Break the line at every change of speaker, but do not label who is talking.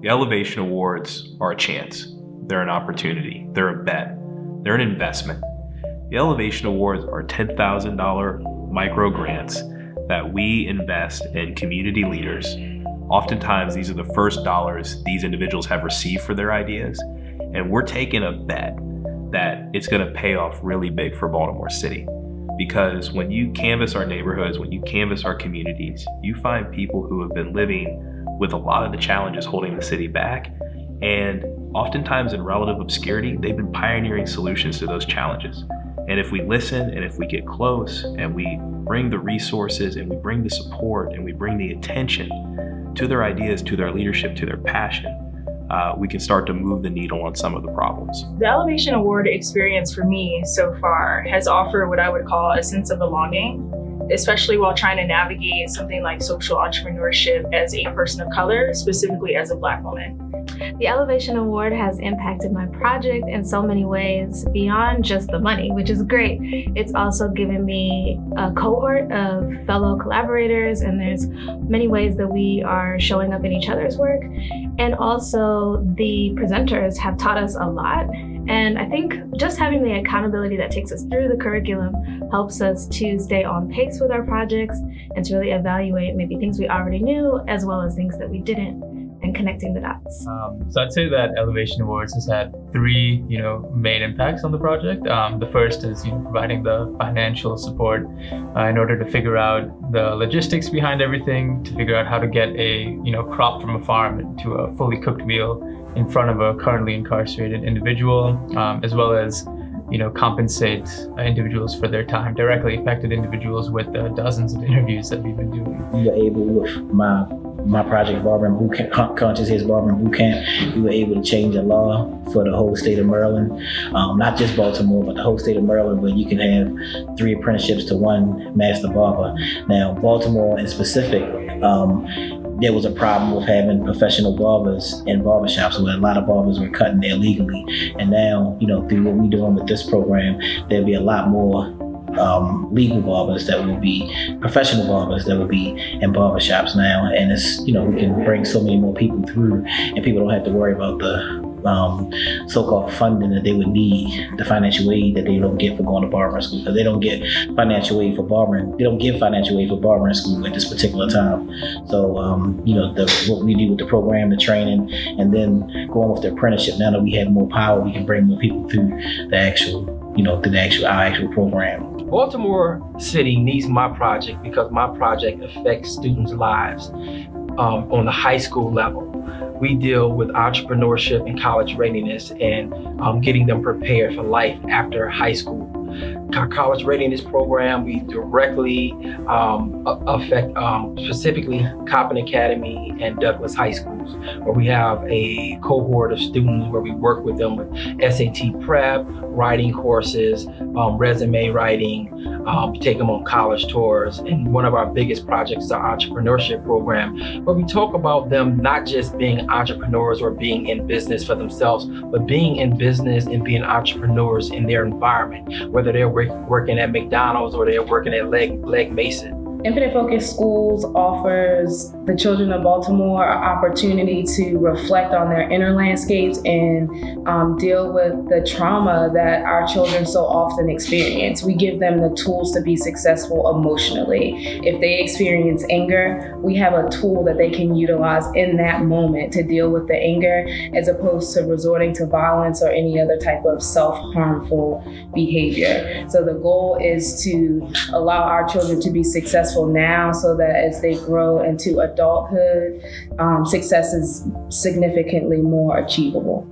The Elevation Awards are a chance. They're an opportunity. They're a bet. They're an investment. The Elevation Awards are $10,000 micro grants that we invest in community leaders. Oftentimes, these are the first dollars these individuals have received for their ideas, and we're taking a bet that it's going to pay off really big for Baltimore City. Because when you canvass our neighborhoods, when you canvass our communities, you find people who have been living with a lot of the challenges holding the city back, and oftentimes in relative obscurity, they've been pioneering solutions to those challenges. And if we listen and if we get close and we bring the resources and we bring the support and we bring the attention to their ideas, to their leadership, to their passion, we can start to move the needle on some of the problems.
The Elevation Award experience for me so far has offered what I would call a sense of belonging, especially while trying to navigate something like social entrepreneurship as a person of color, specifically as a Black woman.
The Elevation Award has impacted my project in so many ways beyond just the money, which is great. It's also given me a cohort of fellow collaborators, and there's many ways that we are showing up in each other's work. And also the presenters have taught us a lot. And I think just having the accountability that takes us through the curriculum helps us to stay on pace with our projects and to really evaluate maybe things we already knew as well as things that we didn't, and connecting the dots.
So I'd say that Elevation Awards has had three, main impacts on the project. The first is, providing the financial support in order to figure out the logistics behind everything, to figure out how to get a, crop from a farm to a fully cooked meal in front of a currently incarcerated individual, as well as, compensate individuals for their time, directly affected individuals with dozens of interviews that we've been doing.
We were able, with my project, Barbering Boot Camp, Conscious Hits Barbering Boot Camp, we were able to change the law for the whole state of Maryland, not just Baltimore, but the whole state of Maryland, where you can have 3 apprenticeships to 1 master barber. Now, Baltimore in specific, there was a problem with having professional barbers in barbershops where a lot of barbers were cutting illegally. And now, through what we're doing with this program, there'll be a lot more legal barbers that will be professional barbers that will be in barbershops now. And it's, we can bring so many more people through, and people don't have to worry about the so-called funding that they would need, the financial aid that they don't get for going to barbering school, because they don't get financial aid for barbering. They don't give financial aid for barbering school at this particular time. So, what we do with the program, the training, and then going with the apprenticeship, now that we have more power, we can bring more people through the actual, our actual program.
Baltimore City needs my project because my project affects students' lives on the high school level. We deal with entrepreneurship and college readiness and getting them prepared for life after high school. Our college readiness program, we directly affect specifically Coppin Academy and Douglas High Schools, where we have a cohort of students where we work with them with SAT prep, writing courses, resume writing, take them on college tours. And one of our biggest projects is our entrepreneurship program, where we talk about them not just being entrepreneurs or being in business for themselves, but being in business and being entrepreneurs in their environment, whether they're working at McDonald's or they're working at Legg Mason.
Infinite Focus Schools offers the children of Baltimore an opportunity to reflect on their inner landscapes and deal with the trauma that our children so often experience. We give them the tools to be successful emotionally. If they experience anger, we have a tool that they can utilize in that moment to deal with the anger, as opposed to resorting to violence or any other type of self-harmful behavior. So the goal is to allow our children to be successful now, so that as they grow into adulthood, success is significantly more achievable.